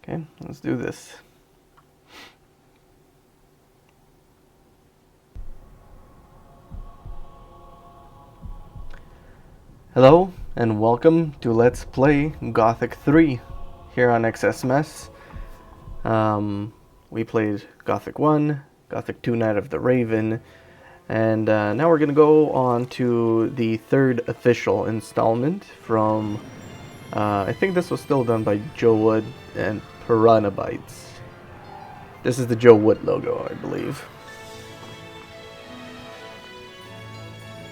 Okay, let's do this. Hello, and welcome to Let's Play Gothic 3 here on XSMS. We played Gothic 1, Gothic 2 Night of the Raven, and now we're going to go on to the third official installment from, I think this was still done by Joe Wood and Piranha Bytes. This is the Joe Wood logo, I believe.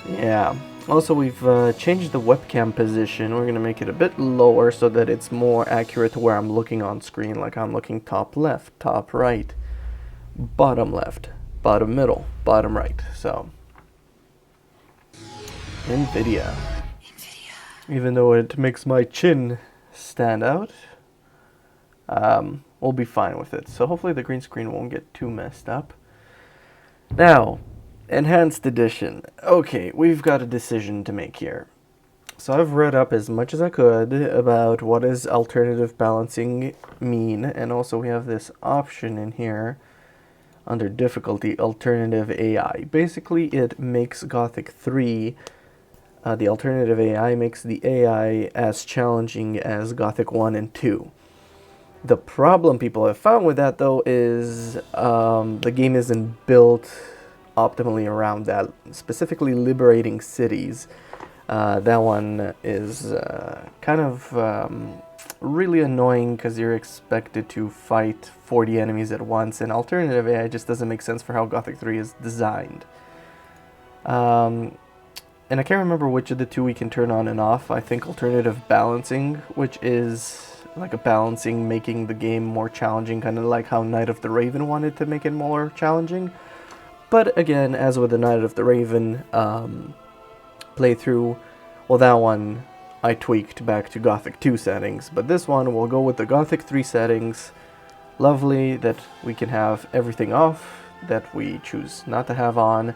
Yeah. Also, we've changed the webcam position. We're going to make it a bit lower so that it's more accurate to where I'm looking on screen. Like I'm looking top left, top right, bottom left, bottom middle, bottom right. So, NVIDIA. Even though it makes my chin stand out, we'll be fine with it. So hopefully the green screen won't get too messed up. Now, Enhanced Edition. Okay, we've got a decision to make here. So I've read up as much as I could about what does alternative balancing mean, and also we have this option in here under difficulty, alternative AI. Basically it makes Gothic 3, the alternative AI makes the AI as challenging as Gothic 1 and 2. The problem people have found with that though is the game isn't built optimally around that, specifically liberating cities. That one is kind of really annoying because you're expected to fight 40 enemies at once, and alternative AI just doesn't make sense for how Gothic 3 is designed. And I can't remember which of the two we can turn on and off. I think alternative balancing, which is like a balancing making the game more challenging, kind of like how Night of the Raven wanted to make it more challenging. But again, as with the Night of the Raven playthrough, well, that one I tweaked back to Gothic 2 settings, but this one we'll go with the Gothic 3 settings. Lovely that we can have everything off that we choose not to have on.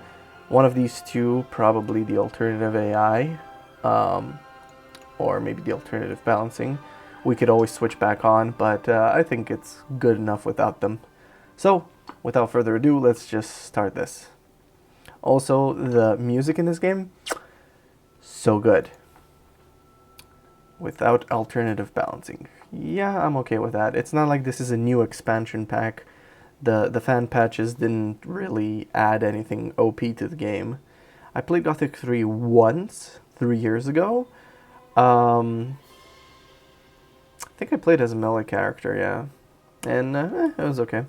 One of these two, probably the alternative AI, or maybe the alternative balancing. We could always switch back on, but I think it's good enough without them. So, without further ado, let's just start this. Also, the music in this game, so good. Without alternative balancing. Yeah, I'm okay with that. It's not like this is a new expansion pack. The fan patches didn't really add anything OP to the game. I played Gothic 3 once, 3 years ago. I think I played as a melee character, yeah. And it was okay.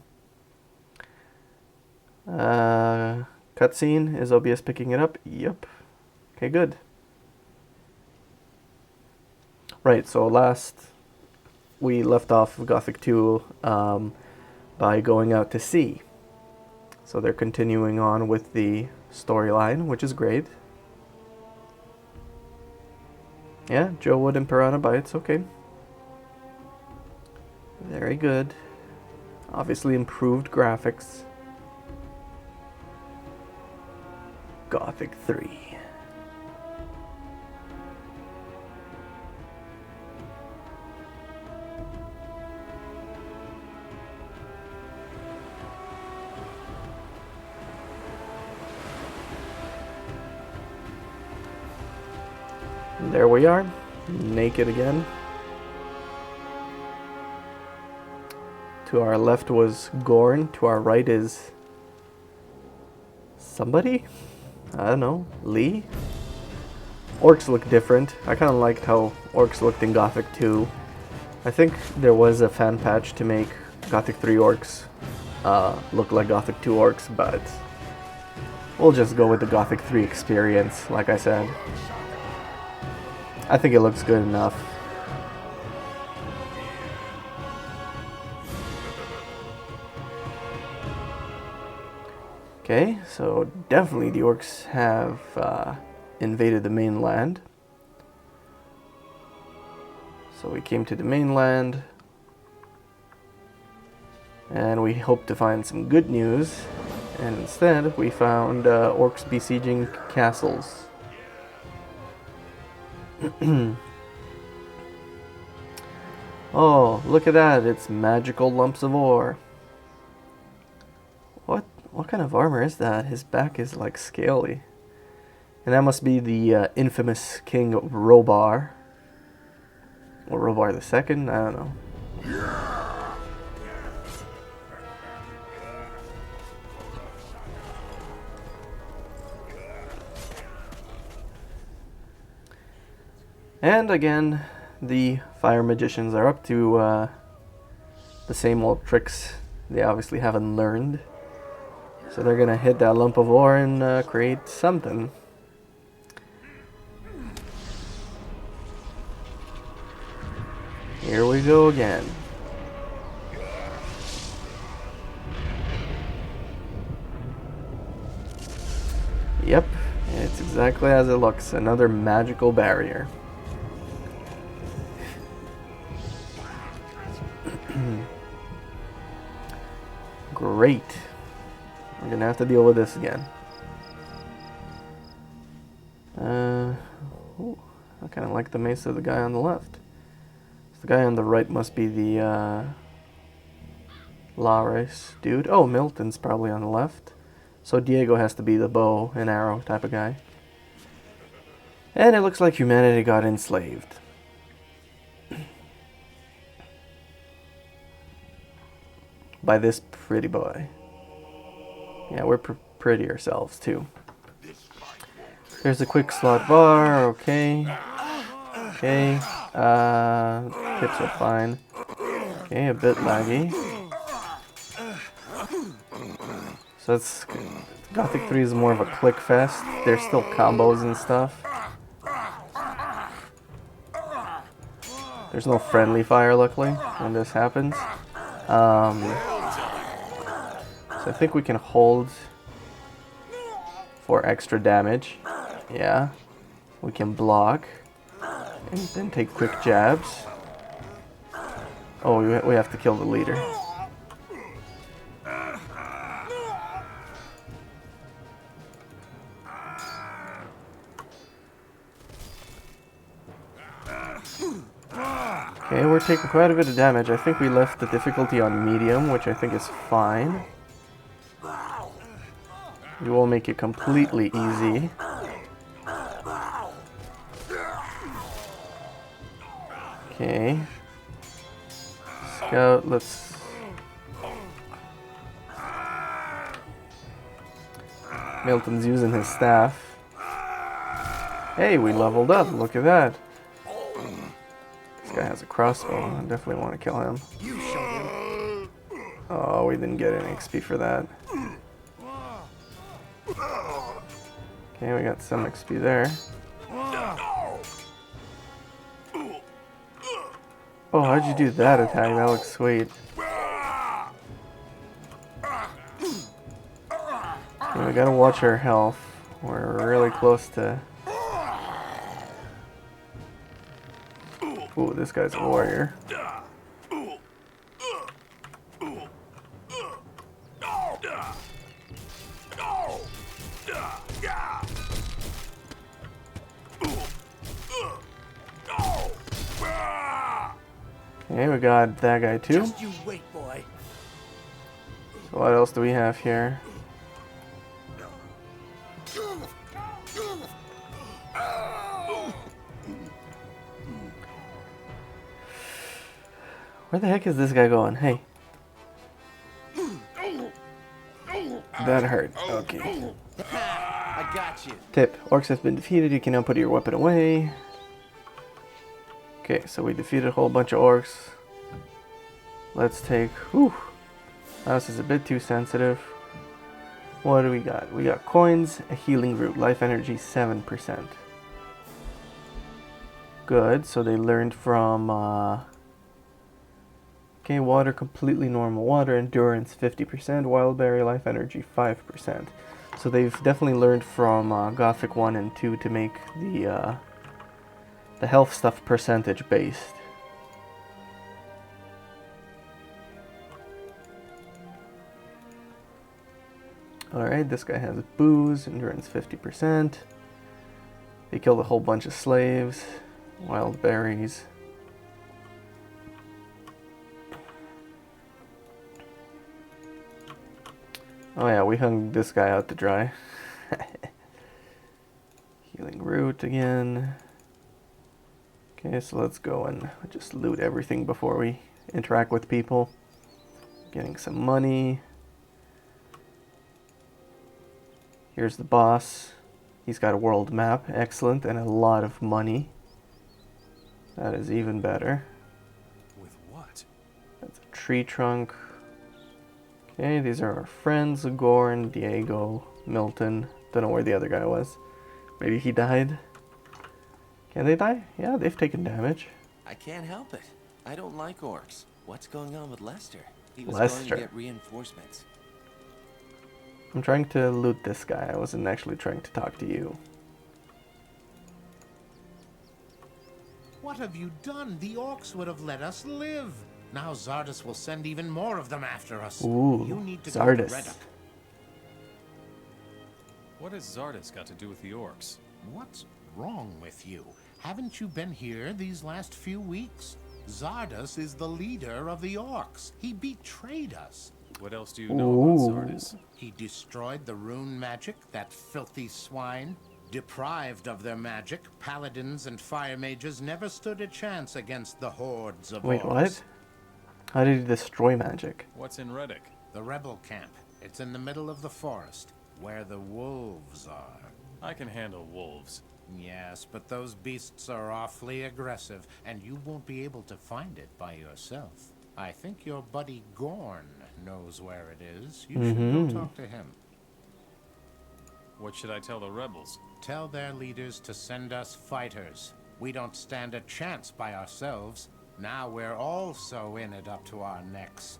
Cutscene, is OBS picking it up? Yep. Okay, good. Right, so last we left off Gothic 2 by going out to sea. So they're continuing on with the storyline, which is great. Yeah, Joe Wood and Piranha Bytes, okay. Very good. Obviously improved graphics. Gothic 3. There we are, naked again. To our left was Gorn, to our right is somebody? I don't know, Lee? Orcs look different. I kind of liked how orcs looked in Gothic 2. I think there was a fan patch to make Gothic 3 orcs look like Gothic 2 orcs, but we'll just go with the Gothic 3 experience, like I said. I think it looks good enough. Okay, so definitely the orcs have invaded the mainland. So we came to the mainland, and we hoped to find some good news, and instead we found orcs besieging castles. Oh, look at that. It's magical lumps of ore. What kind of armor is that? His back is like scaly. And that must be the infamous King Robar. Or Robar the Second? I don't know. And again, the fire magicians are up to the same old tricks they obviously haven't learned. So they're gonna hit that lump of ore and create something. Here we go again. Yep, it's exactly as it looks. Another magical barrier. Great. We're gonna have to deal with this again. Ooh, I kind of like the mace of the guy on the left. So the guy on the right must be the Laris dude. Oh, Milton's probably on the left. So Diego has to be the bow and arrow type of guy. And it looks like humanity got enslaved. By this pretty boy. Yeah, we're pretty ourselves too. There's a quick slot bar, okay. Okay. Tips are fine. Okay, a bit laggy. So that's Gothic 3 is more of a click fest. There's still combos and stuff. There's no friendly fire, luckily, when this happens. So I think we can hold for extra damage. Yeah. We can block. And then take quick jabs. Oh, we have to kill the leader. Okay, we're taking quite a bit of damage. I think we left the difficulty on medium, which I think is fine. We will make it completely easy. Okay. Scout, let's... Milton's using his staff. Hey, we leveled up. Look at that. This guy has a crossbow. I definitely want to kill him. Oh, we didn't get any XP for that. Okay, we got some XP there. Oh, how'd you do that attack? That looks sweet. Okay, we gotta watch our health. We're really close to... Ooh, this guy's a warrior. Okay, we got that guy too. Just you wait, boy. So what else do we have here? Where the heck is this guy going? Hey. That hurt. Okay. I got you. Tip. Orcs have been defeated. You can now put your weapon away. Okay, so we defeated a whole bunch of orcs. Let's take... Whew. This is a bit too sensitive. What do we got? We got coins, a healing root, life energy 7%. Good, so they learned from... Okay, water, completely normal water, endurance 50%, wild berry, life energy 5%. So they've definitely learned from Gothic 1 and 2 to make the health stuff percentage based. Alright, this guy has booze, endurance 50%. They killed a whole bunch of slaves, wild berries. Oh yeah, we hung this guy out to dry. Healing root again. Okay, so let's go and just loot everything before we interact with people. Getting some money. Here's the boss. He's got a world map, excellent, and a lot of money. That is even better. With what? That's a tree trunk. Okay, these are our friends, Gorn, Diego, Milton. Don't know where the other guy was. Maybe he died? Can they die? Yeah, they've taken damage. I can't help it. I don't like orcs. What's going on with Lester? He was going Lester. to get reinforcements. I'm trying to loot this guy. I wasn't actually trying to talk to you. What have you done? The orcs would have let us live. Now Zardes will send even more of them after us. Ooh, You need to Zardes. go to Reddup. What has Zardes got to do with the orcs? What's wrong with you? Haven't you been here these last few weeks? Zardes is the leader of the orcs. He betrayed us. What else do you know about Ooh. Zardes? He destroyed the rune magic, that filthy swine. Deprived of their magic, paladins and fire mages never stood a chance against the hordes of Wait, orcs. what? How did he destroy magic? What's in Reddick? The rebel camp. It's in the middle of the forest, where the wolves are. I can handle wolves. Yes, but those beasts are awfully aggressive, and you won't be able to find it by yourself. I think your buddy Gorn knows where it is. You should go talk to him. What should I tell the rebels? Tell their leaders to send us fighters. We don't stand a chance by ourselves. Now we're also in it up to our necks.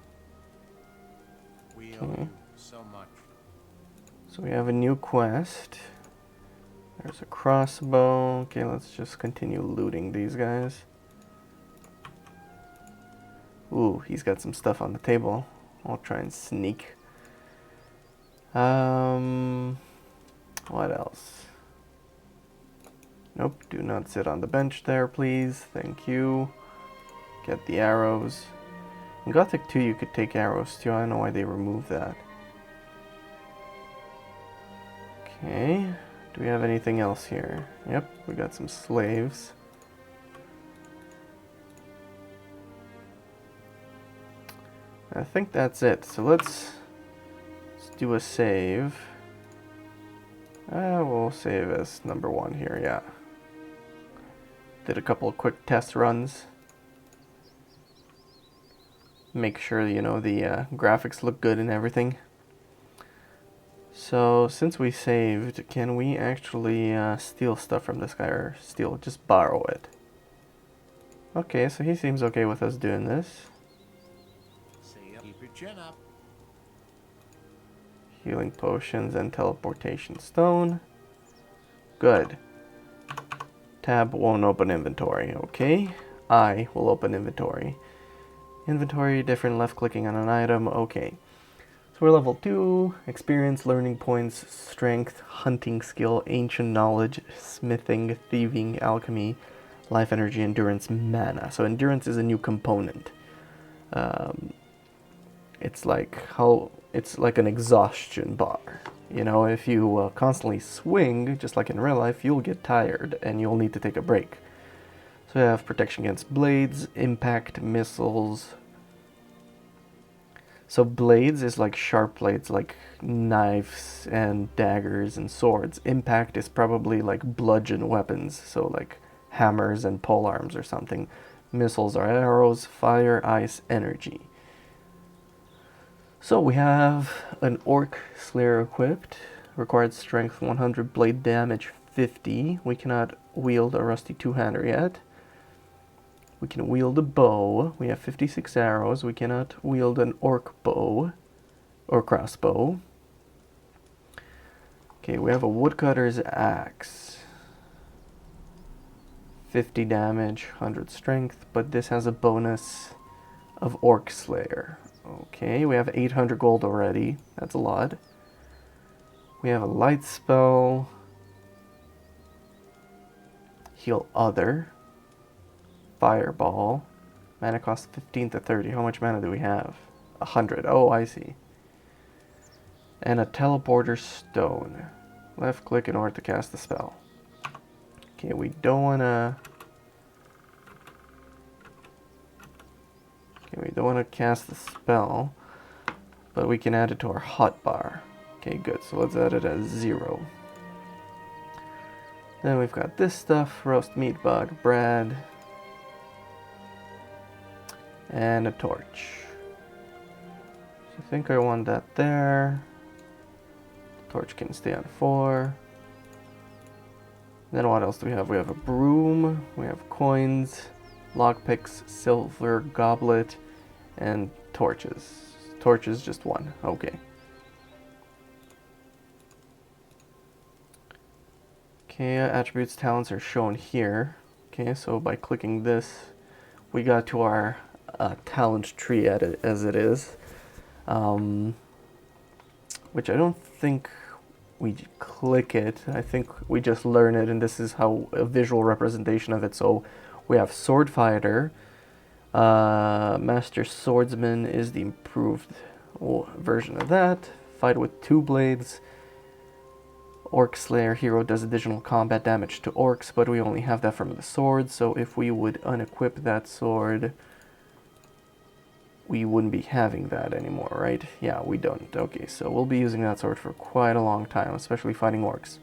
We owe you so much. So we have a new quest. There's a crossbow. Okay, let's just continue looting these guys. Ooh, he's got some stuff on the table. I'll try and sneak. What else? Nope, do not sit on the bench there, please. Thank you. Get the arrows. In Gothic 2, you could take arrows too. I don't know why they removed that. Okay. Do we have anything else here? Yep, we got some slaves. I think that's it. So let's do a save. We'll save as number 1 here, yeah. Did a couple of quick test runs. Make sure, you know, the graphics look good and everything. So, since we saved, can we actually steal stuff from this guy, or just borrow it? Okay, so he seems okay with us doing this. Keep your chin up. Healing potions and teleportation stone. Good. Tab won't open inventory, okay. I will open inventory. Inventory, different left clicking on an item, okay. So we're level 2, experience, learning points, strength, hunting skill, ancient knowledge, smithing, thieving, alchemy, life energy, endurance, mana. So endurance is a new component. It's like an exhaustion bar. You know, if you constantly swing, just like in real life, you'll get tired and you'll need to take a break. So we have protection against blades, impact, missiles. So blades is like sharp blades, like knives and daggers and swords. Impact is probably like bludgeon weapons, so like hammers and polearms or something. Missiles are arrows, fire, ice, energy. So we have an Orc Slayer equipped. Required strength 100, blade damage 50. We cannot wield a rusty two-hander yet. We can wield a bow. We have 56 arrows. We cannot wield an orc bow or crossbow. Okay, we have a woodcutter's axe. 50 damage, 100 strength, but this has a bonus of Orc Slayer. Okay, we have 800 gold already. That's a lot. We have a light spell. Heal other. Fireball. Mana cost 15 to 30. How much mana do we have? 100. Oh, I see. And a teleporter stone. Left click in order to cast the spell. Okay, we don't wanna... Okay, we don't wanna cast the spell, but we can add it to our hotbar. Okay, good, so let's add it as 0. Then we've got this stuff, roast meat bug, bread, and a torch. So I think I want that there. Torch can stay on 4. Then what else do we have? We have a broom, we have coins, lockpicks, silver goblet, and torches. Torches just 1, okay. Okay, attributes, talents are shown here. Okay, so by clicking this, we got to our talent tree as it is. Which I don't think we click it. I think we just learn it, and this is how a visual representation of it. So we have Sword Fighter. Master Swordsman is the improved version of that. Fight with 2 blades. Orc Slayer hero does additional combat damage to orcs, but we only have that from the sword, so if we would unequip that sword, we wouldn't be having that anymore, right? Yeah, we don't. Okay, so we'll be using that sword for quite a long time, especially fighting orcs.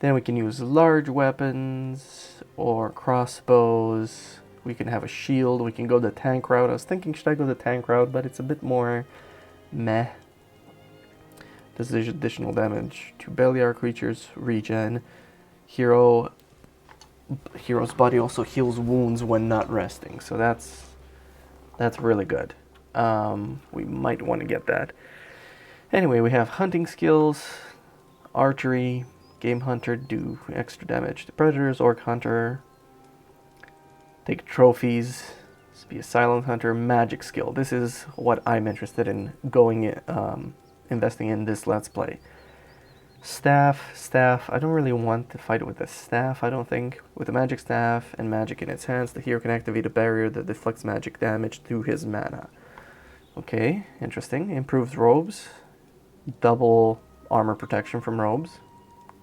Then we can use large weapons or crossbows. We can have a shield. We can go the tank route. I was thinking, should I go the tank route? But it's a bit more meh. Does additional damage to Beliar creatures, regen. Hero's body also heals wounds when not resting, so that's really good. We might want to get that. Anyway, we have hunting skills, archery, game hunter, do extra damage to predators, orc hunter, take trophies, be a silent hunter, magic skill. This is what I'm interested in investing in this Let's Play. Staff, I don't really want to fight with the staff, I don't think. With the magic staff and magic in its hands, the hero can activate a barrier that deflects magic damage through his mana. Okay, interesting. Improves robes. Double armor protection from robes.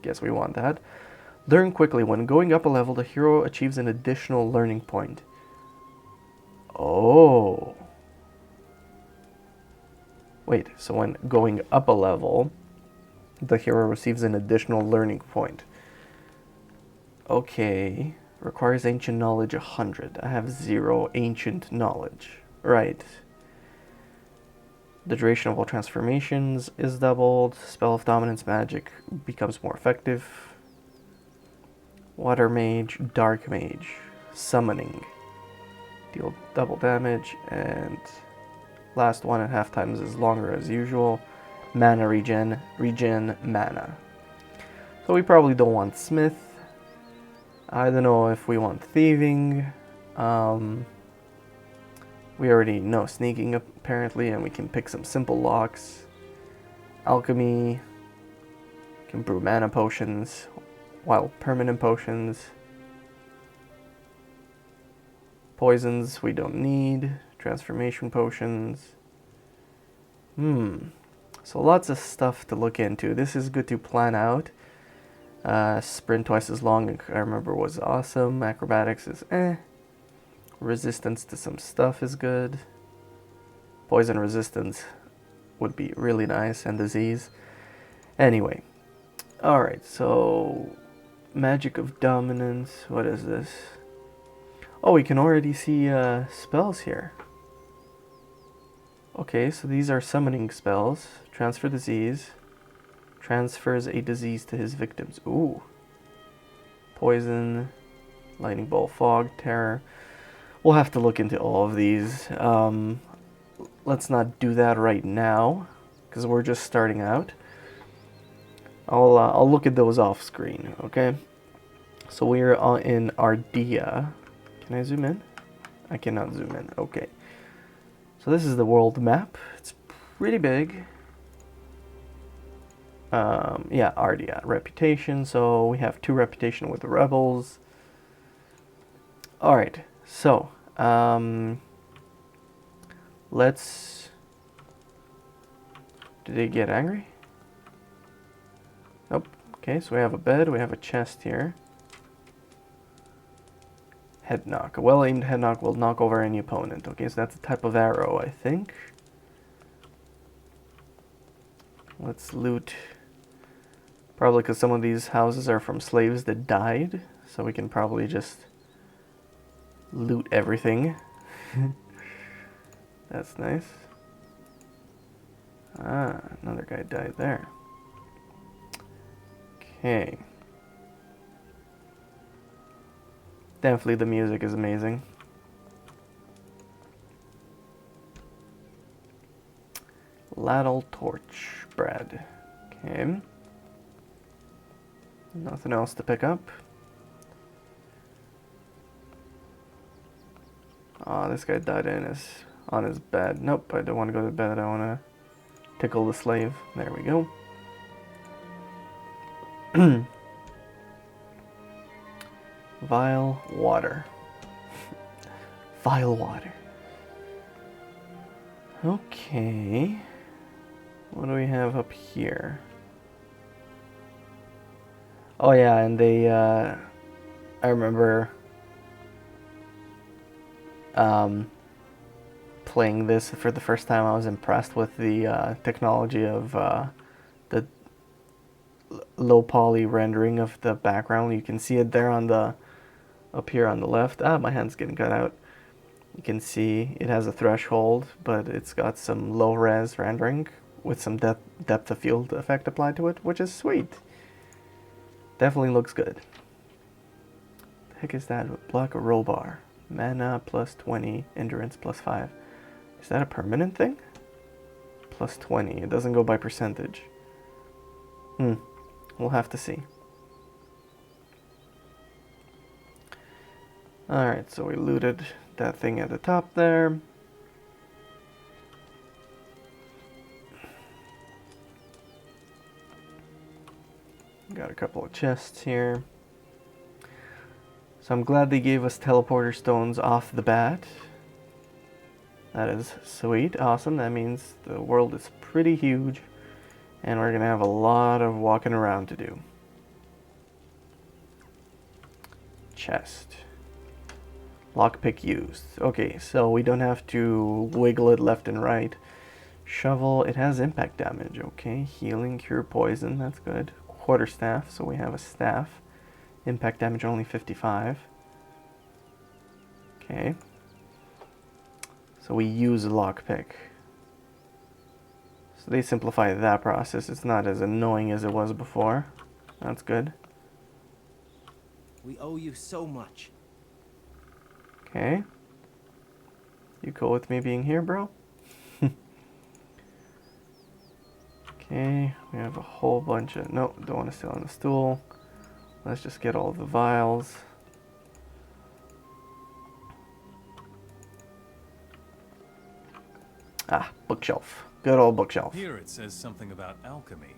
Guess we want that. Learn quickly. When going up a level, the hero achieves an additional learning point. Oh. Wait, so when going up a level, the hero receives an additional learning point. Okay. Requires ancient knowledge 100. I have 0 ancient knowledge. Right. The duration of all transformations is doubled. Spell of Dominance magic becomes more effective. Water Mage, Dark Mage. Summoning. Deal double damage, and last 1.5 times as longer as usual. Mana regen mana. So we probably don't want Smith. I don't know if we want Thieving. We already know Sneaking apparently, and we can pick some simple locks. Alchemy. Can brew mana potions. While permanent potions. Poisons we don't need. Transformation potions. So lots of stuff to look into. This is good to plan out. Sprint twice as long, I remember, was awesome. Acrobatics is eh. Resistance to some stuff is good. Poison resistance would be really nice, and disease. Anyway. Alright, so Magic of Dominance. What is this? Oh, we can already see spells here. Okay, so these are summoning spells. Transfer disease. Transfers a disease to his victims. Ooh. Poison. Lightning bolt, fog, terror. We'll have to look into all of these. Let's not do that right now, because we're just starting out. I'll look at those off screen, okay? So we're in Ardea. Can I zoom in? I cannot zoom in. Okay. So this is the world map. It's pretty big. Yeah, Ardea. Reputation. So we have 2 reputation with the rebels. Alright. So, let's Did they get angry? Nope. Okay, so we have a bed, we have a chest here. Head knock. A well-aimed head knock will knock over any opponent. Okay, so that's a type of arrow, I think. Let's loot. Probably because some of these houses are from slaves that died. So we can probably just loot everything. That's nice. Ah, another guy died there. Okay. Definitely the music is amazing. Ladle torch bread. Okay. Nothing else to pick up. Oh, this guy died on his bed. Nope, I don't want to go to bed. I want to tickle the slave. There we go. Vile water. Vile water. Okay. What do we have up here? Oh yeah, and they, I remember playing this for the first time. I was impressed with the technology of the low poly rendering of the background. You can see it there on the, up here on the left. Ah, my hand's getting cut out. You can see it has a threshold, but it's got some low res rendering with some depth of field effect applied to it, which is sweet. Definitely looks good. The heck is that? Block a roll bar. Mana plus 20, endurance plus 5. Is that a permanent thing? Plus 20. It doesn't go by percentage. We'll have to see. Alright, so we looted that thing at the top there. Got a couple of chests here. So I'm glad they gave us teleporter stones off the bat. That is sweet, awesome. That means the world is pretty huge and we're gonna have a lot of walking around to do. Chest. Lockpick used. Okay, so we don't have to wiggle it left and right. Shovel, it has impact damage. Okay, healing, cure poison, that's good. Quarterstaff, so we have a staff. Impact damage only 55. Okay. So we use a lockpick. So they simplify that process. It's not as annoying as it was before. That's good. We owe you so much. Okay. You cool with me being here, bro? Okay, we have a whole bunch of... Nope, don't want to sit on the stool. Let's just get all of the vials. Ah, bookshelf. Good old bookshelf. Here it says something about alchemy.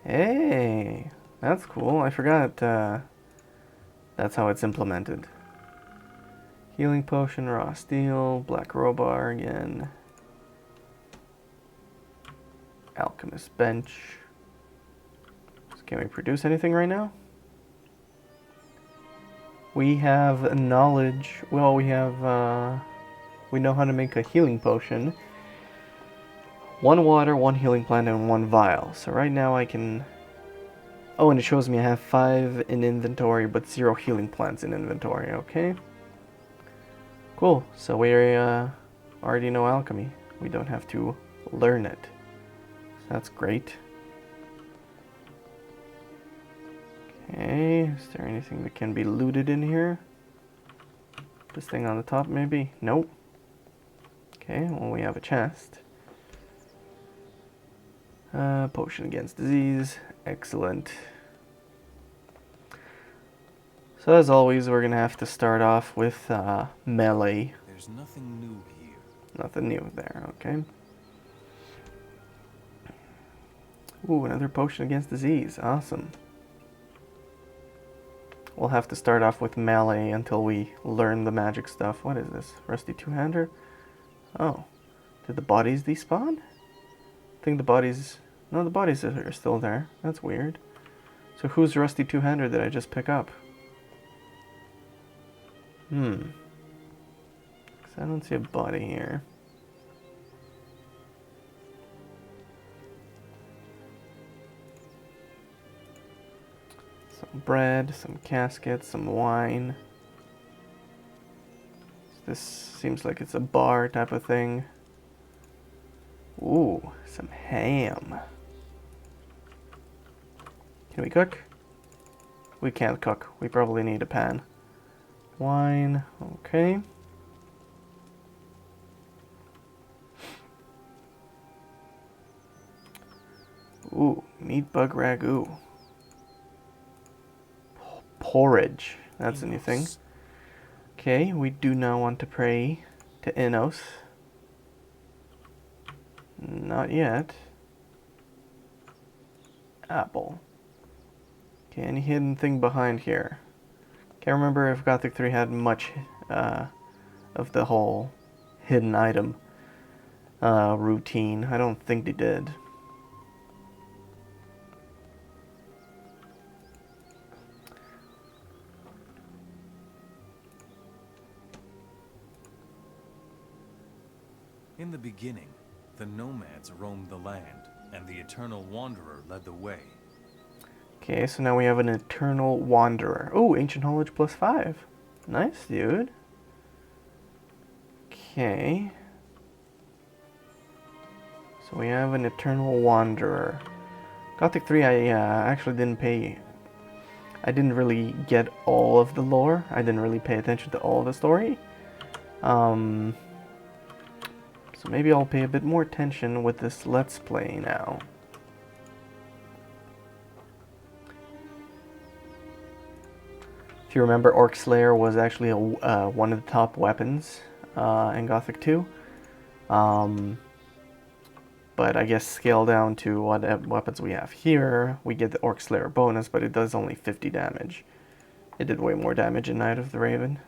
Hey, that's cool. I forgot that's how it's implemented. Healing potion, raw steel, black crowbar again. Alchemist bench. So can we produce anything right now? We have knowledge. Well, we have, we know how to make a healing potion. 1 water, 1 healing plant, and 1 vial. So right now I can... Oh, and it shows me I have 5 in inventory, but 0 healing plants in inventory. Okay. Cool. So we already know alchemy. We don't have to learn it. So that's great. Okay, is there anything that can be looted in here? This thing on the top, maybe? Nope. Okay, well, we have a chest. Potion against disease. Excellent. So as always, we're gonna have to start off with melee. There's nothing new here. Nothing new there, okay. Ooh, another potion against disease. Awesome. We'll have to start off with melee until we learn the magic stuff. What is this? Rusty two-hander? Oh. Did the bodies despawn? think the bodies... No, the bodies are still there. That's weird. So whose rusty two-hander did I just pick up? 'Cause I don't see a body here. Some bread, some caskets, some wine. This seems like it's a bar type of thing. Ooh, some ham. Can we cook? We can't cook. We probably need a pan. Wine, okay. Ooh, meat bug ragu. Porridge, that's a new thing. Okay, we do now want to pray to Innos. Not yet. Apple. Okay, any hidden thing behind here? Can't remember if Gothic 3 had much of the whole hidden item routine. I don't think they did. In the beginning, the nomads roamed the land, and the Eternal Wanderer led the way. Okay, so now we have an Eternal Wanderer. Oh, Ancient Knowledge +5. Nice, dude. Okay. So we have an Eternal Wanderer. Gothic 3, I actually didn't pay... I didn't really get all of the lore. I didn't really pay attention to all the story. So maybe I'll pay a bit more attention with this Let's Play now. If you remember, Orc Slayer was actually one of the top weapons in Gothic 2. But I guess scale down to what weapons we have here, we get the Orc Slayer bonus, but it does only 50 damage. It did way more damage in Night of the Raven.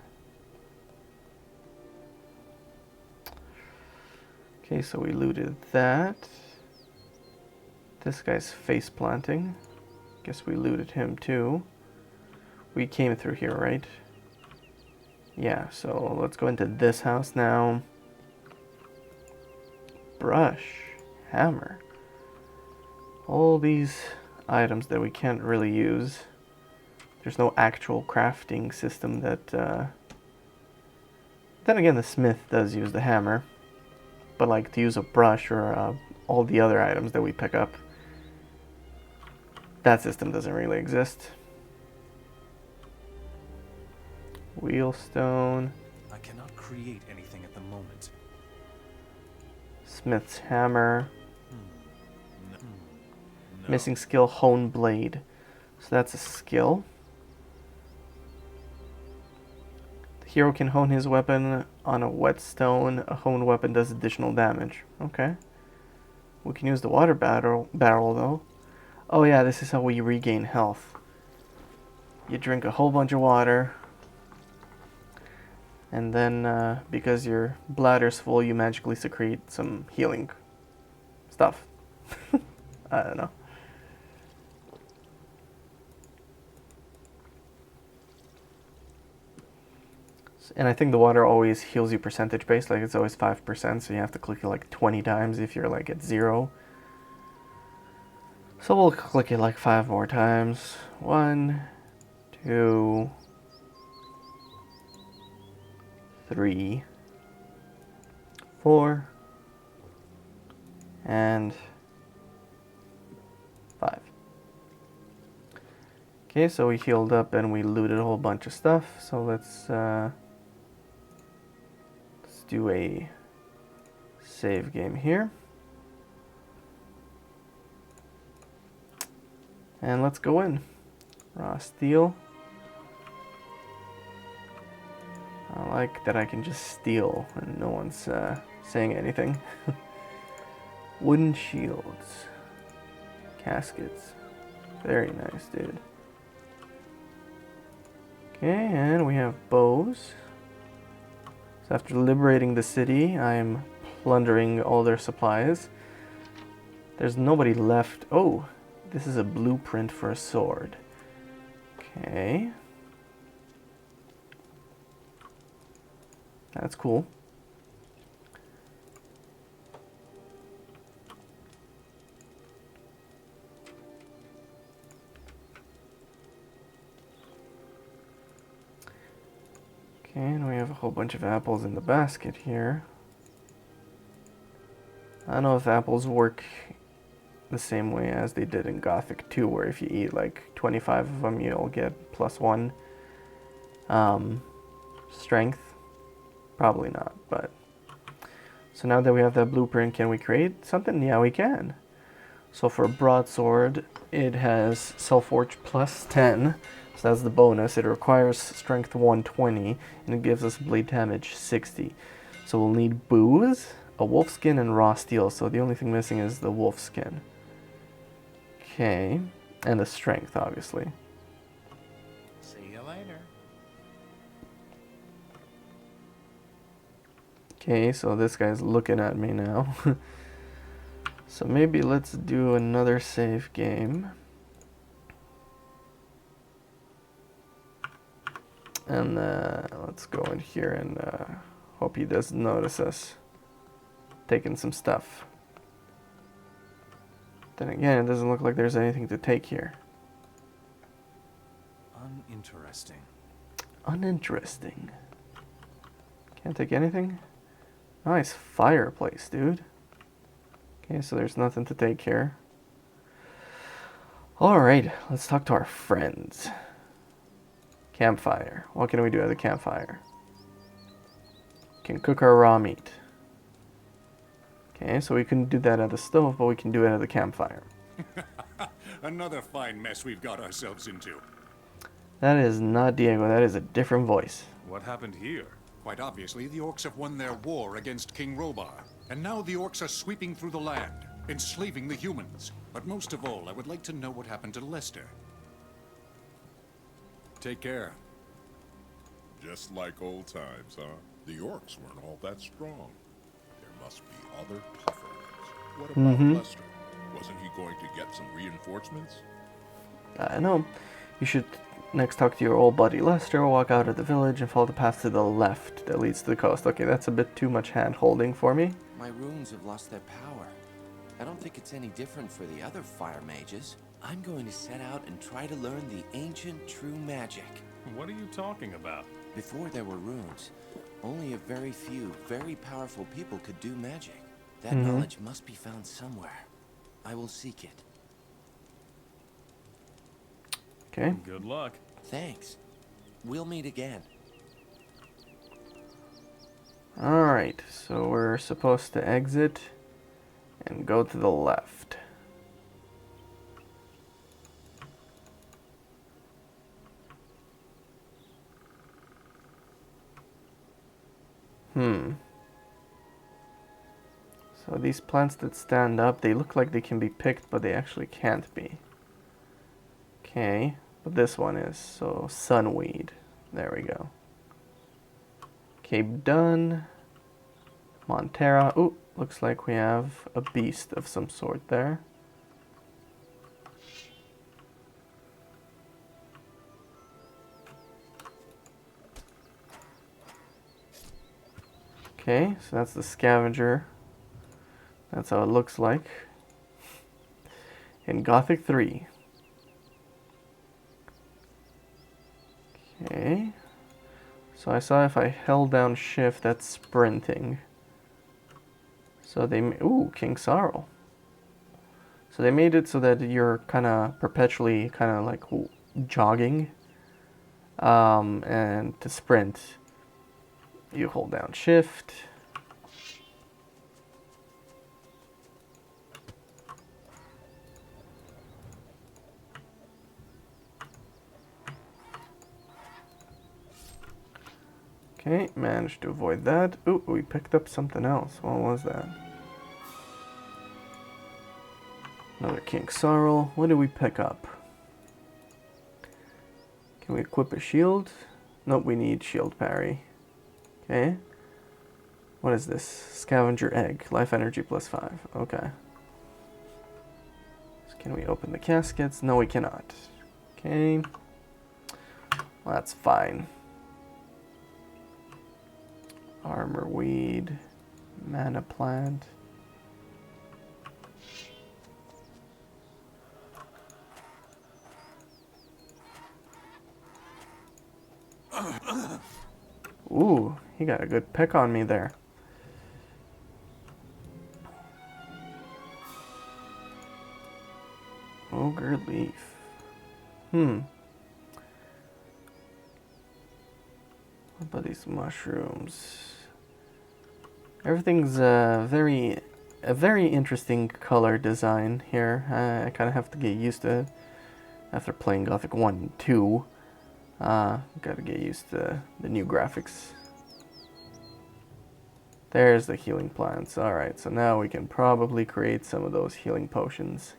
Okay, so we looted that. This guy's face planting. Guess we looted him too. We came through here, right? Yeah, so let's go into this house now. Brush, hammer. All these items that we can't really use. There's no actual crafting system that... Then again, the smith does use the hammer. But like to use a brush or all the other items that we pick up, that system doesn't really exist. Wheelstone. I cannot create anything at the moment. Smith's hammer. No. Missing skill, hone blade. So that's a skill. The hero can hone his weapon on a whetstone. A honed weapon does additional damage. Okay. We can use the water barrel though. Oh yeah, this is how we regain health. You drink a whole bunch of water. And then, because your bladder's full, you magically secrete some healing stuff. I don't know. And I think the water always heals you percentage based, like it's always 5%, so you have to click it like 20 times if you're like at 0. So we'll click it like 5 more times. 1, 2, 3, 4, and 5. Okay, so we healed up and we looted a whole bunch of stuff. So let's do a save game here. And let's go in. Raw steel. I like that I can just steal and no one's saying anything. Wooden shields. Caskets. Very nice, dude. Okay, and we have bows. So after liberating the city, I am plundering all their supplies. There's nobody left. Oh, this is a blueprint for a sword. Okay. That's cool. Okay, and we have a whole bunch of apples in the basket here. I don't know if apples work the same way as they did in Gothic 2, where if you eat like 25 of them, you'll get +1 strength. Probably not, but... So now that we have that blueprint, can we create something? Yeah, we can. So for Broadsword, it has Self-Forge +10. So that's the bonus. It requires strength 120, and it gives us bleed damage 60. So we'll need booze, a wolf skin, and raw steel. So the only thing missing is the wolf skin. Okay, and the strength, obviously. See you later. Okay, so this guy's looking at me now. So maybe let's do another save game. And let's go in here and hope he doesn't notice us taking some stuff. Then again, it doesn't look like there's anything to take here. Uninteresting. Uninteresting. Can't take anything? Nice fireplace, dude. Okay, so there's nothing to take here. Alright, let's talk to our friends. Campfire. What can we do at the campfire? Can cook our raw meat. Okay, so we couldn't do that at the stove, but we can do it at the campfire. Another fine mess we've got ourselves into. That is not Diego, that is a different voice. What happened here? Quite obviously, the orcs have won their war against King Robar. And now the orcs are sweeping through the land, enslaving the humans. But most of all, I would like to know what happened to Lester. Take care. Just like old times, huh? The orcs weren't all that strong. There must be other tougher ones. What about Lester? Wasn't he going to get some reinforcements? I know. You should next talk to your old buddy Lester, walk out of the village, and follow the path to the left that leads to the coast. Okay, that's a bit too much hand-holding for me. My runes have lost their power. I don't think it's any different for the other fire mages. I'm going to set out and try to learn the ancient true magic. What are you talking about? Before there were runes, only a very few, very powerful people could do magic. That knowledge must be found somewhere. I will seek it. Okay. Good luck. Thanks. We'll meet again. Alright, so we're supposed to exit and go to the left. So these plants that stand up, they look like they can be picked, but they actually can't be. Okay, but this one is, so sunweed. There we go. Cape done. Montera. Ooh, looks like we have a beast of some sort there. Okay, so that's the scavenger. That's how it looks like in Gothic 3. Okay. So I saw if I held down shift, that's sprinting. So they... Ooh, King Sorrel. So they made it so that you're kind of perpetually kind of like jogging. And to sprint, you hold down shift. Okay, managed to avoid that. Ooh, we picked up something else. What was that? Another King Sorrel. What did we pick up? Can we equip a shield? Nope, we need shield parry. Okay. What is this? Scavenger egg. Life energy +5. Okay. Can we open the caskets? No, we cannot. Okay. Well, that's fine. Armor weed. Mana plant. Ooh, he got a good peck on me there. Ogre leaf. What about these mushrooms? Everything's a very interesting color design here. I kind of have to get used to it after playing Gothic 1 and 2. Gotta get used to the new graphics. There's the healing plants. Alright, so now we can probably create some of those healing potions.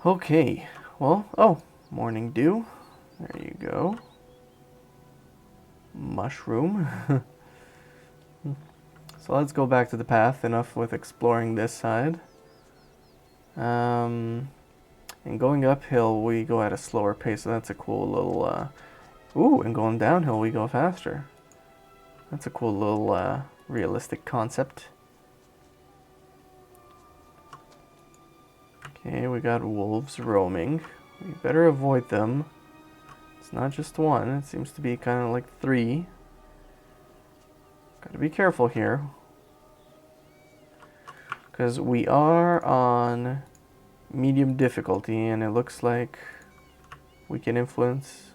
Okay, well, oh, morning dew. There you go. Mushroom. So let's go back to the path. Enough with exploring this side. And going uphill, we go at a slower pace, so that's a cool little... Ooh, and going downhill, we go faster. That's a cool little realistic concept. Okay, we got wolves roaming. We better avoid them. It's not just one, it seems to be kind of like 3. Gotta be careful here. Because we are on medium difficulty, and it looks like we can influence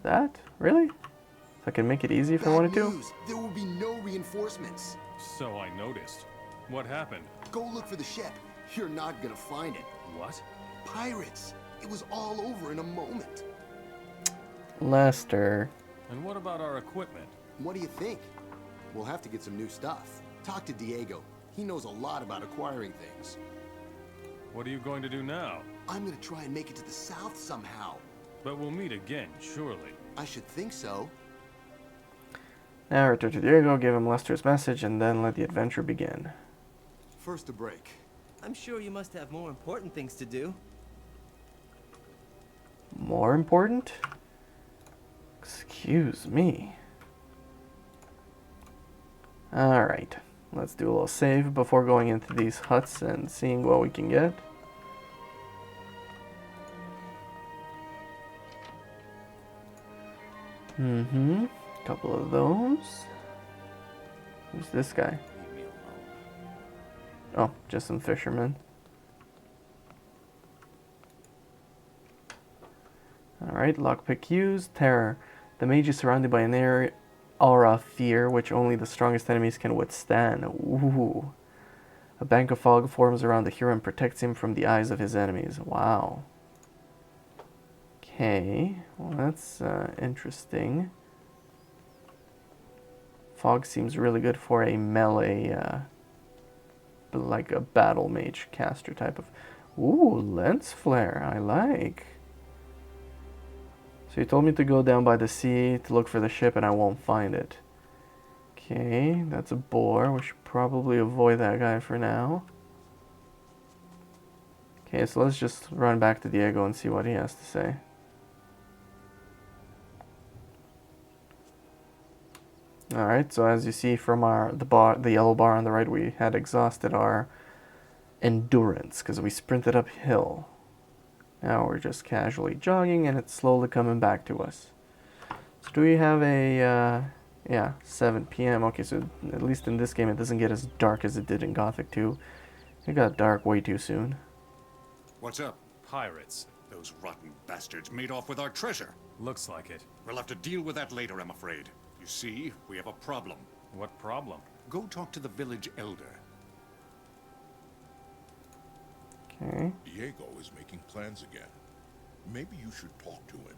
that? Really? If I can make it easy if I wanted to? There will be no reinforcements. So I noticed. What happened? Go look for the ship. You're not gonna find it. What? Pirates. It was all over in a moment. Lester. And what about our equipment? What do you think? We'll have to get some new stuff. Talk to Diego. He knows a lot about acquiring things. What are you going to do now? I'm gonna try and make it to the south somehow. But we'll meet again, surely. I should think so. Now return to Diego, give him Lester's message, and then let the adventure begin. First a break. I'm sure you must have more important things to do. More important? Excuse me. Alright, let's do a little save before going into these huts and seeing what we can get. Couple of those. Who's this guy? Leave me alone. Oh, just some fishermen. Alright, lockpick used. Terror. The mage is surrounded by an aura of fear, which only the strongest enemies can withstand. Ooh. A bank of fog forms around the hero and protects him from the eyes of his enemies. Wow. Okay, well that's interesting. Fog seems really good for a melee, like a battle mage caster type of... Ooh, lens flare, I like. So you told me to go down by the sea to look for the ship and I won't find it. Okay, that's a boar. We should probably avoid that guy for now. Okay, so let's just run back to Diego and see what he has to say. Alright, so as you see from the yellow bar on the right, we had exhausted our endurance because we sprinted uphill. Now we're just casually jogging and it's slowly coming back to us. So do we have a, yeah, 7 p.m. Okay, so at least in this game it doesn't get as dark as it did in Gothic 2. It got dark way too soon. What's up? Pirates. Those rotten bastards made off with our treasure. Looks like it. We'll have to deal with that later, I'm afraid. You see, we have a problem. What problem? Go talk to the village elder. Okay. Diego is making plans again. Maybe you should talk to him.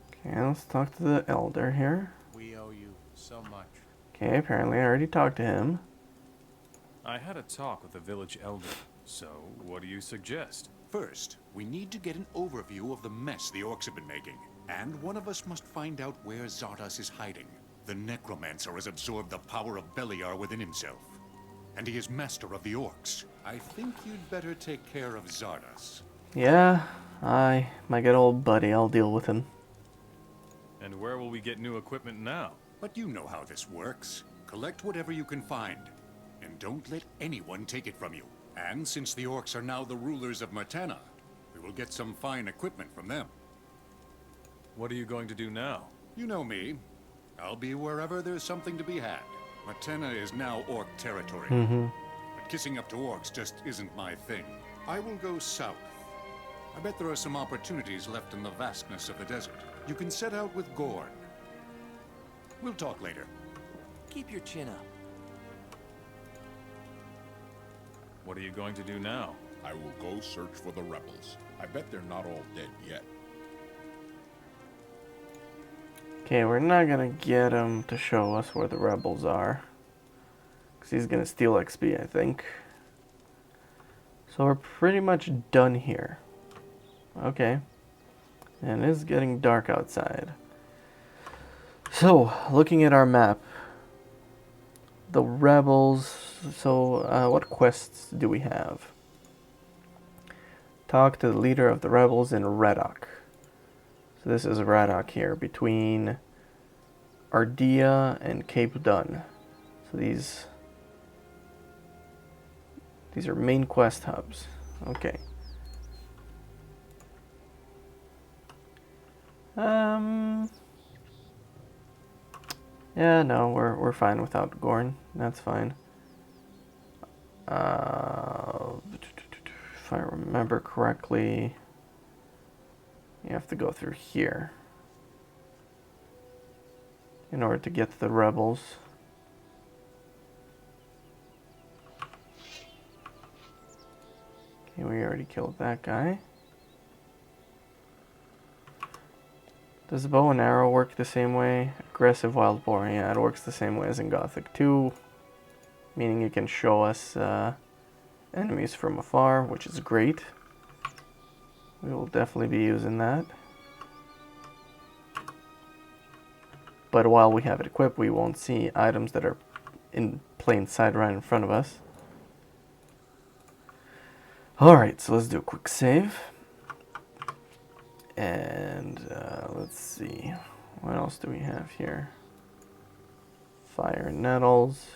Okay, let's talk to the elder here. We owe you so much. Okay, apparently I already talked to him. I had a talk with the village elder, so what do you suggest? First, we need to get an overview of the mess the orcs have been making. And one of us must find out where Zardos is hiding. The necromancer has absorbed the power of Beliar within himself. And he is master of the orcs. I think you'd better take care of Zardos. Yeah, my good old buddy, I'll deal with him. And where will we get new equipment now? But you know how this works. Collect whatever you can find. And don't let anyone take it from you. And since the orcs are now the rulers of Matana, we will get some fine equipment from them. What are you going to do now? You know me. I'll be wherever there's something to be had. Matana is now orc territory. But kissing up to orcs just isn't my thing. I will go south. I bet there are some opportunities left in the vastness of the desert. You can set out with Gorn. We'll talk later. Keep your chin up. What are you going to do now? I will go search for the rebels. I bet they're not all dead yet. Okay, we're not gonna get him to show us where the rebels are. Because he's gonna steal XP, I think. So we're pretty much done here. Okay. And it is getting dark outside. So, looking at our map. The rebels... So, what quests do we have? Talk to the leader of the rebels in Reddock. So this is Reddock here, between Ardea and Cape Dun. So these are main quest hubs. Okay. Yeah, no, we're fine without Gorn. That's fine. If I remember correctly, you have to go through here in order to get to the rebels. Okay, we already killed that guy. Does the bow and arrow work the same way? Aggressive wild boar, yeah, it works the same way as in Gothic 2. Meaning you can show us enemies from afar, which is great. We will definitely be using that. But while we have it equipped, we won't see items that are in plain sight right in front of us. Alright, so let's do a quick save. And let's see. What else do we have here? Fire nettles.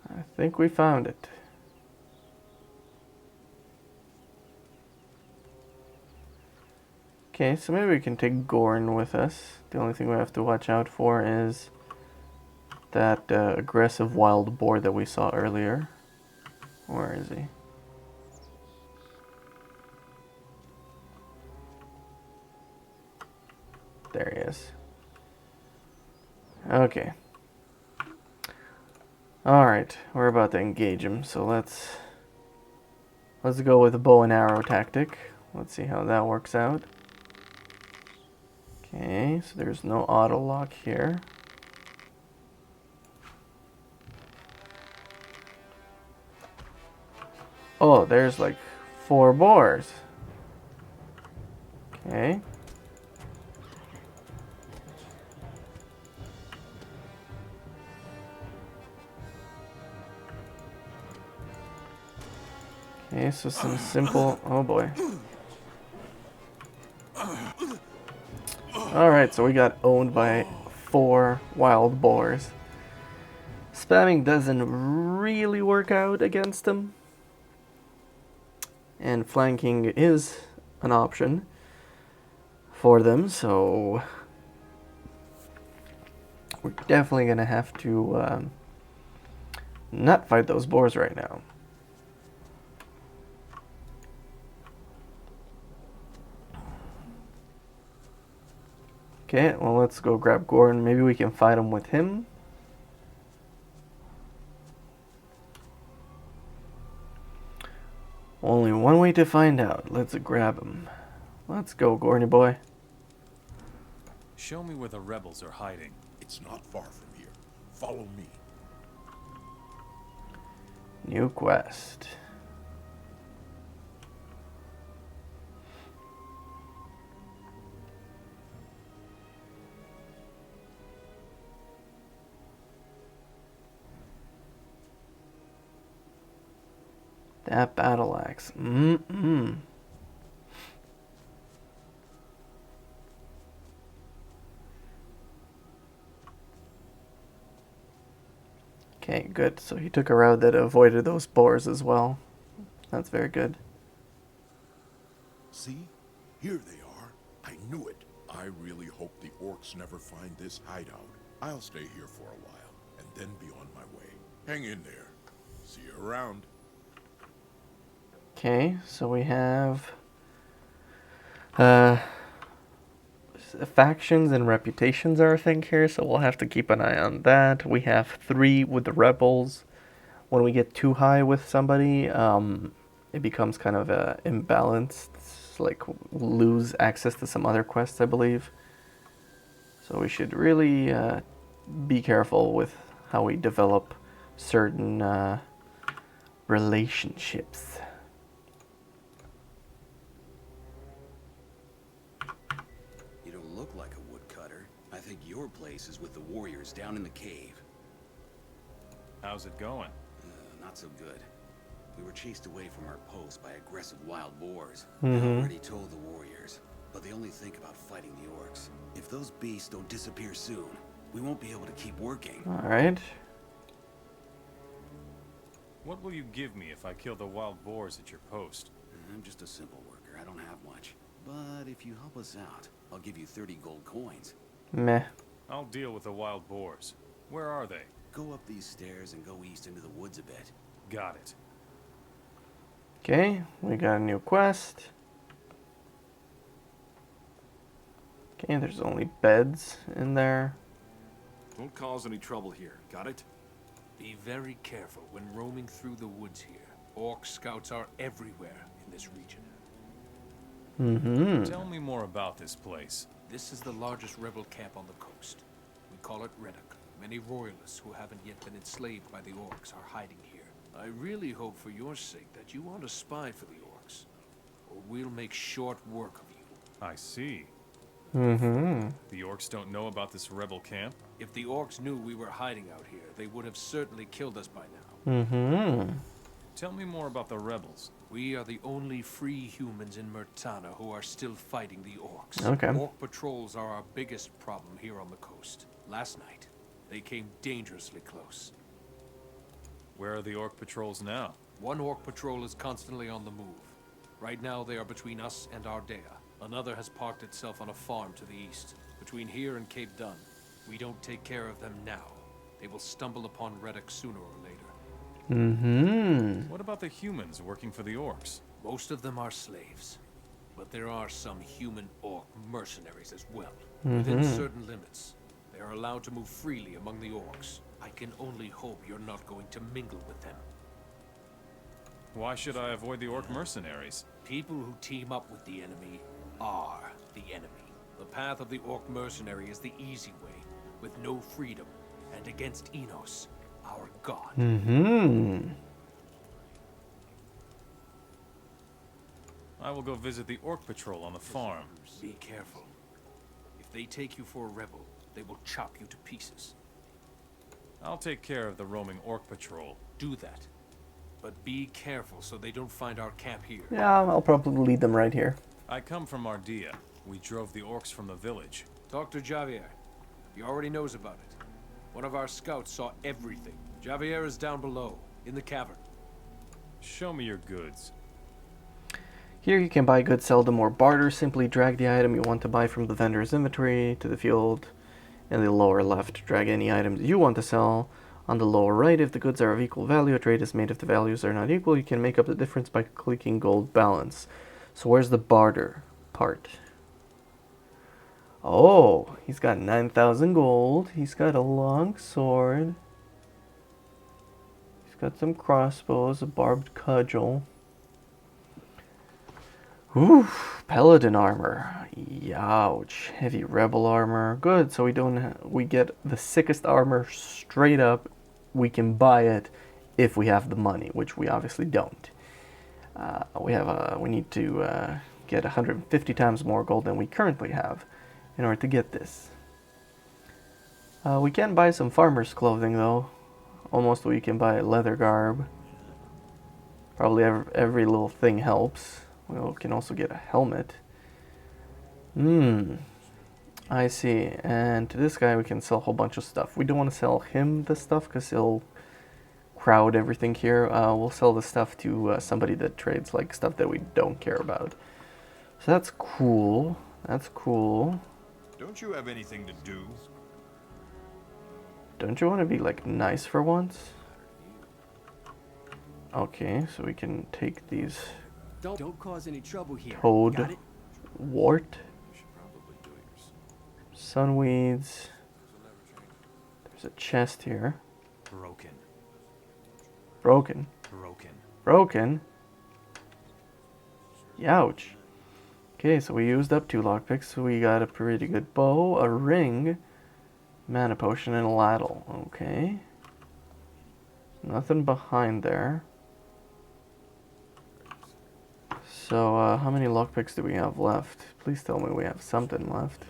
I think we found it. Okay, so maybe we can take Gorn with us. The only thing we have to watch out for is that aggressive wild boar that we saw earlier. Where is he? There he is. Okay. Alright, we're about to engage him, so let's go with the bow and arrow tactic. Let's see how that works out. Okay, so there's no auto lock here. Oh, there's like 4 boars. Okay. Okay, so some simple... Oh boy. Alright, so we got owned by 4 wild boars. Spamming doesn't really work out against them. And flanking is an option for them, so... We're definitely gonna have to not fight those boars right now. Okay, well, let's go grab Gordon. Maybe we can fight him with him. Only one way to find out. Let's grab him. Let's go, Gorny boy. Show me where the rebels are hiding. It's not far from here. Follow me. New quest. That battle axe. Mm-mm. Okay, good. So he took a route that avoided those boars as well. That's very good. See? Here they are. I knew it. I really hope the orcs never find this hideout. I'll stay here for a while, and then be on my way. Hang in there. See you around. Okay, so we have uh, factions and reputations are a thing here, so we'll have to keep an eye on that. We have 3 with the rebels. When we get too high with somebody, it becomes kind of imbalanced. It's like lose access to some other quests, I believe. So we should really be careful with how we develop certain relationships. You don't look like a woodcutter. I think your place is with the warriors down in the cave. How's it going? Not so good. We were chased away from our post by aggressive wild boars. Mm-hmm. I already told the warriors, but they only think about fighting the orcs. If those beasts don't disappear soon, we won't be able to keep working. Alright. What will you give me if I kill the wild boars at your post? I'm just a simple worker. I don't have much. But if you help us out, I'll give you 30 gold coins. Meh. I'll deal with the wild boars. Where are they? Go up these stairs and go east into the woods a bit. Got it. Okay, we got a new quest. Okay, there's only beds in there. Don't cause any trouble here, got it? Be very careful when roaming through the woods here. Orc scouts are everywhere in this region. Mm-hmm. Tell me more about this place. This is the largest rebel camp on the coast. We call it Reddock. Many royalists who haven't yet been enslaved by the orcs are hiding here. I really hope for your sake that you aren't a spy for the orcs, or we'll make short work of you. I see. Mm-hmm. The orcs don't know about this rebel camp? If the orcs knew we were hiding out here, they would have certainly killed us by now. Mm-hmm. Tell me more about the rebels. We are the only free humans in Murtana who are still fighting the orcs. Okay. Orc patrols are our biggest problem here on the coast. Last night, they came dangerously close. Where are the orc patrols now? One orc patrol is constantly on the move. Right now, they are between us and Ardea. Another has parked itself on a farm to the east, between here and Cape Dun. We don't take care of them now. They will stumble upon Reddock sooner or later. Mm-hmm. What about the humans working for the orcs? Most of them are slaves, but there are some human orc mercenaries as well. Mm-hmm. Within certain limits, they are allowed to move freely among the orcs. I can only hope you're not going to mingle with them. Why should I avoid the orc mercenaries? People who team up with the enemy are the enemy. The path of the orc mercenary is the easy way, with no freedom, and against Enos, our god. Mm-hmm. I will go visit the orc patrol on the farm. Be careful. If they take you for a rebel, they will chop you to pieces. I'll take care of the roaming orc patrol. Do that. But be careful so they don't find our camp here. Yeah, I'll probably lead them right here. I come from Ardea. We drove the orcs from the village. Talk to Javier. He already knows about it. One of our scouts saw everything. Javier is down below, in the cavern. Show me your goods. Here you can buy goods, sell them, or barter. Simply drag the item you want to buy from the vendor's inventory to the field in the lower left. Drag any items you want to sell on the lower right. If the goods are of equal value, a trade is made. If the values are not equal, you can make up the difference by clicking gold balance. So where's the barter part? Oh, he's got 9,000 gold. He's got a long sword. He's got some crossbows, a barbed cudgel. Oof, paladin armor. Youch. Heavy rebel armor. Good. So we get the sickest armor straight up. We can buy it if we have the money, which we obviously don't. We need to get 150 times more gold than we currently have in order to get this. We can buy some farmer's clothing though. Almost we can buy leather garb. Probably every little thing helps. We can also get a helmet. I see. And to this guy we can sell a whole bunch of stuff. We don't want to sell him the stuff because he'll crowd everything here. We'll sell the stuff to somebody that trades like stuff that we don't care about. So that's cool. That's cool. Don't you have anything to do? Don't you want to be like nice for once? Okay, so we can take these. Don't cause any trouble here. Toad, Got it? wart, sunweeds. There's a chest here. Broken. Broken. Broken. Broken. Youch. Okay, so we used up 2 lockpicks, so we got a pretty good bow, a ring, mana potion, and a ladle. Okay. Nothing behind there. So, how many lockpicks do we have left? Please tell me we have something left.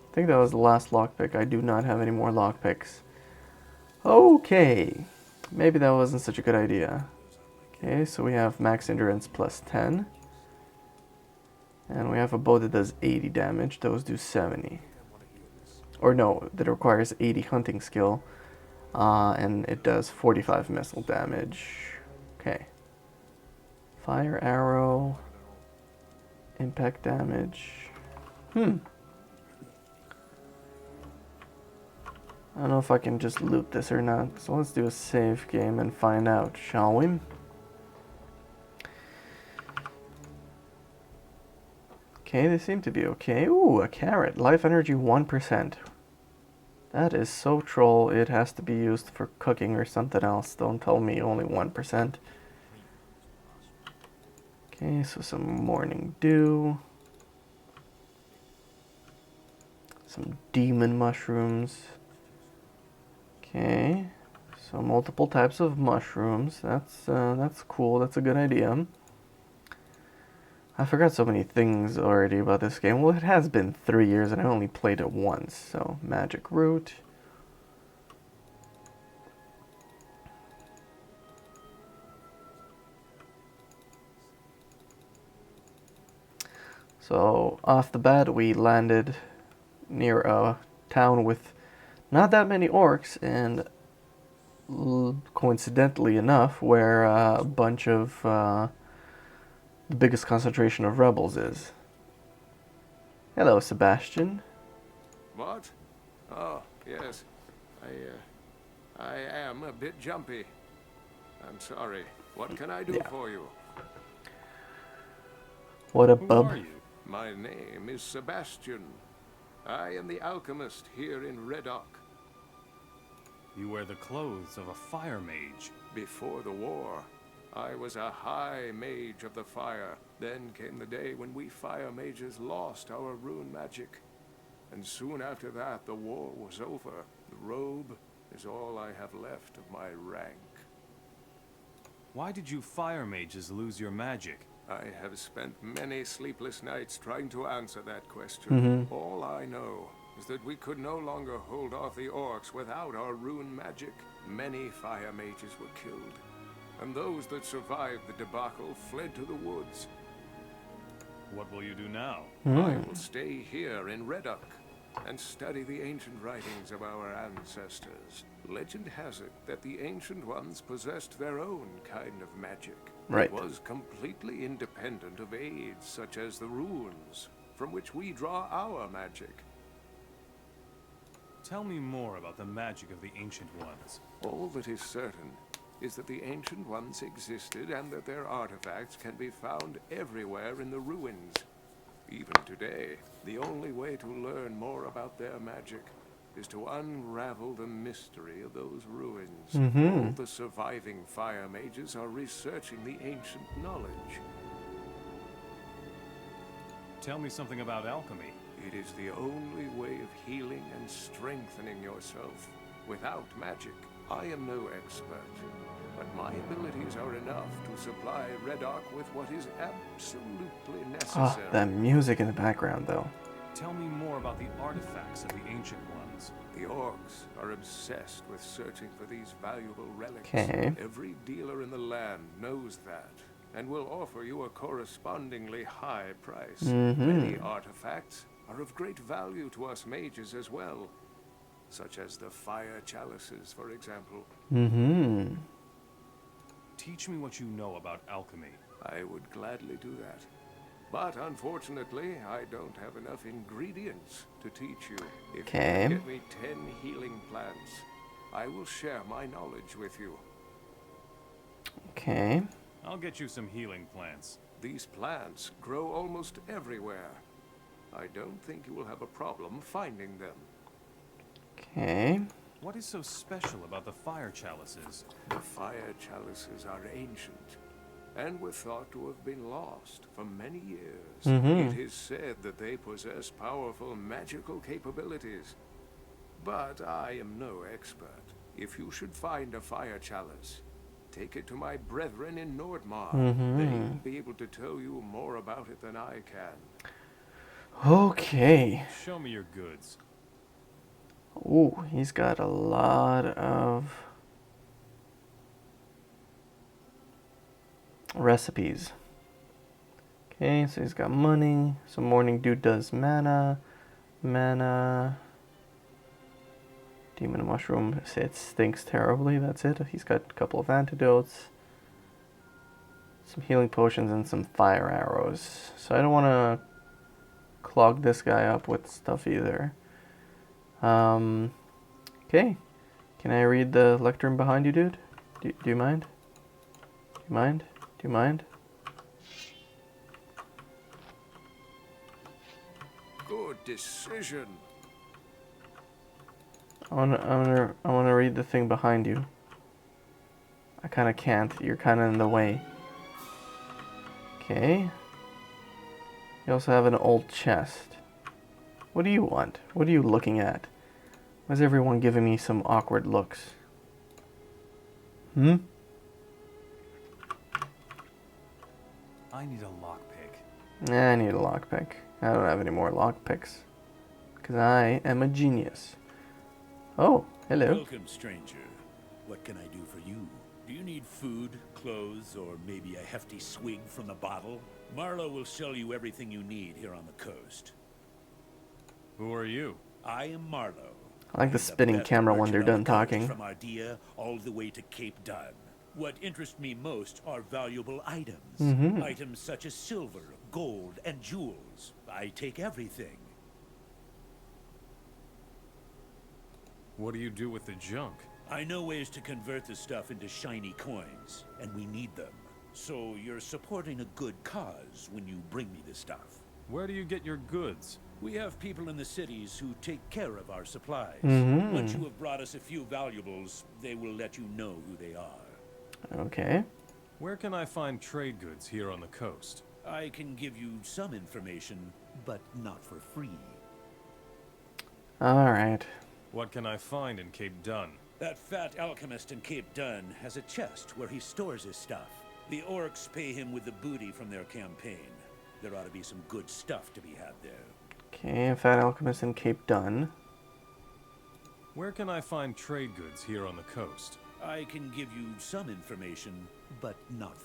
I think that was the last lockpick. I do not have any more lockpicks. Okay. Maybe that wasn't such a good idea. Okay, so we have max endurance plus 10. And we have a bow that does 80 damage. Those do 70. Or no, that requires 80 hunting skill. And it does 45 missile damage. Okay. Fire arrow. Impact damage. I don't know if I can just loot this or not. So let's do a save game and find out, shall we? Okay, they seem to be okay. Ooh, a carrot. Life energy 1%. That is so troll. It has to be used for cooking or something else. Don't tell me only 1%. Okay, so some morning dew. Some demon mushrooms. Okay, so multiple types of mushrooms. That's cool. That's a good idea. I forgot so many things already about this game. Well, it has been 3 years and I only played it once. So, magic root. So, off the bat, we landed near a town with not that many orcs, and coincidentally enough, where a bunch of the biggest concentration of rebels is. Hello, Sebastian. What? Oh, yes. I am a bit jumpy. I'm sorry. What can I do for you? What a Who bub. are you? My name is Sebastian. I am the alchemist here in Redock. You wear the clothes of a fire mage. Before the war, I was a high mage of the fire. Then came the day when we fire mages lost our rune magic. And soon after that, the war was over. The robe is all I have left of my rank. Why did you fire mages lose your magic? I have spent many sleepless nights trying to answer that question. All I know is that we could no longer hold off the orcs without our rune magic. Many fire mages were killed, and those that survived the debacle fled to the woods. What will you do now? I will stay here in Redock and study the ancient writings of our ancestors. Legend has it that the ancient ones possessed their own kind of magic. Right. It was completely independent of aids such as the runes, from which we draw our magic. Tell me more about the magic of the Ancient Ones. All that is certain is that the Ancient Ones existed and that their artifacts can be found everywhere in the ruins. Even today, the only way to learn more about their magic is to unravel the mystery of those ruins. All the surviving fire mages are researching the ancient knowledge. Tell me something about alchemy. It is the only way of healing and strengthening yourself. Without magic, I am no expert, but my abilities are enough to supply Redock with what is absolutely necessary. That music in the background, though. Tell me more about the artifacts of the Ancient Ones. ruins. The orcs are obsessed with searching for these valuable relics. Okay. Every dealer in the land knows that, and will offer you a correspondingly high price. Many artifacts are of great value to us mages as well, such as the fire chalices, for example. Teach me what you know about alchemy. I would gladly do that. But unfortunately, I don't have enough ingredients to teach you. If you can get me 10 healing plants, I will share my knowledge with you. Okay. I'll get you some healing plants. These plants grow almost everywhere. I don't think you will have a problem finding them. Okay. What is so special about the fire chalices? The fire chalices are ancient, and were thought to have been lost for many years. It is said that they possess powerful magical capabilities. But I am no expert. If you should find a fire chalice, take it to my brethren in Nordmar. They will be able to tell you more about it than I can. Okay. Show me your goods. Ooh, he's got a lot of recipes. Okay, so he's got money. So Morning Dew does mana. Demon Mushroom, it stinks terribly. That's it. He's got a couple of antidotes. Some healing potions and some fire arrows. So I don't want to clog this guy up with stuff either. Okay. Can I read the lectern behind you, dude? Do you mind? Do you mind? Do you mind? Good decision. I wanna read the thing behind you. I kinda can't. You're kinda in the way. Okay. You also have an old chest. What do you want? What are you looking at? Why is everyone giving me some awkward looks? I need a lockpick. I need a lockpick. I don't have any more lockpicks. Because I am a genius. Oh, hello. Welcome, stranger. What can I do for you? Do you need food, clothes, or maybe a hefty swig from the bottle? Marlowe will sell you everything you need here on the coast. Who are you? I am Marlowe. I like the spinning camera when they're done talking. From Ardea all the way to Cape Dun. What interests me most are valuable items. Items such as silver, gold, and jewels. I take everything. What do you do with the junk? I know ways to convert the stuff into shiny coins, and we need them. So you're supporting a good cause when you bring me the stuff. Where do you get your goods? We have people in the cities who take care of our supplies. Once you have brought us a few valuables, they will let you know who they are. Okay. Where can I find trade goods here on the coast? I can give you some information, but not for free. Alright. What can I find in Cape Dun? That fat alchemist in Cape Dun has a chest where he stores his stuff. The orcs pay him with the booty from their campaign. There ought to be some good stuff to be had there. Okay, Fat Alchemist in Cape Dun. Where can I find trade goods here on the coast? I can give you some information, but not.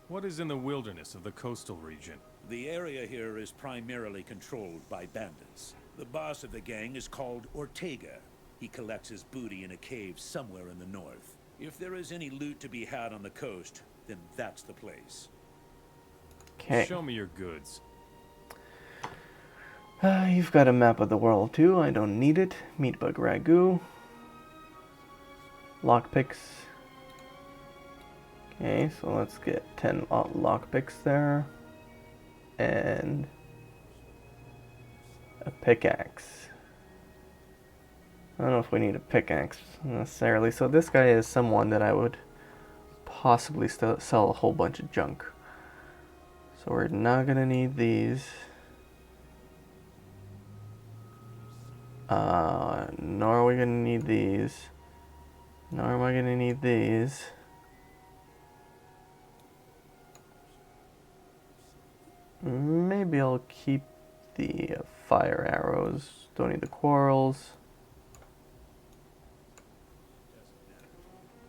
What is in the wilderness of the coastal region? The area here is primarily controlled by bandits. The boss of the gang is called Ortega. He collects his booty in a cave somewhere in the north. If there is any loot to be had on the coast, then that's the place. Okay. Show me your goods. You've got a map of the world too. I don't need it. Meatbug ragu. Lockpicks. Okay, so let's get 10 lockpicks there. And a pickaxe. I don't know if we need a pickaxe necessarily. So this guy is someone that I would possibly sell a whole bunch of junk. So we're not gonna need these. Nor are we gonna need these. Nor am I gonna need these. Maybe I'll keep the fire arrows. Don't need the quarrels.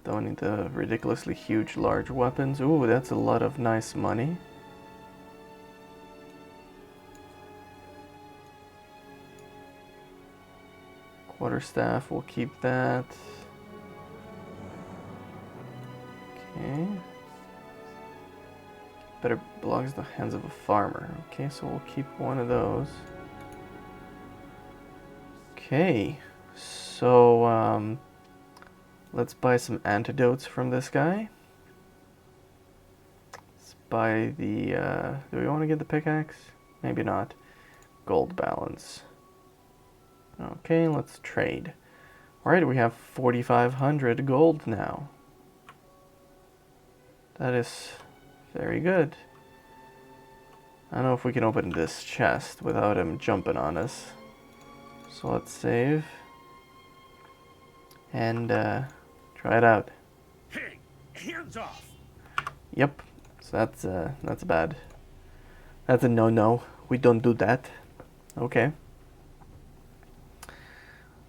Don't need the ridiculously huge large weapons. Ooh, that's a lot of nice money. Quarterstaff, we'll keep that. Okay. Better belongs to the hands of a farmer. Okay, so we'll keep one of those. Okay, so let's buy some antidotes from this guy. Let's buy the, do we want to get the pickaxe? Maybe not. Gold balance. Okay, let's trade. Alright, we have 4,500 gold now. That is very good. I don't know if we can open this chest without him jumping on us. So let's save. And try it out. Hey, hands off! Yep, so that's bad. That's a no-no. We don't do that. Okay.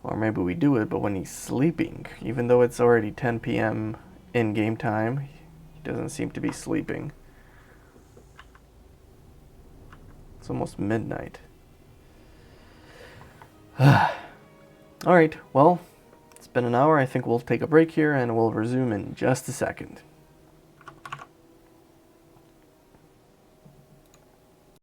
Or maybe we do it, but when he's sleeping. Even though it's already 10 p.m. in-game time, he doesn't seem to be sleeping. It's almost midnight. Alright, well, it's been an hour. I think we'll take a break here and we'll resume in just a second.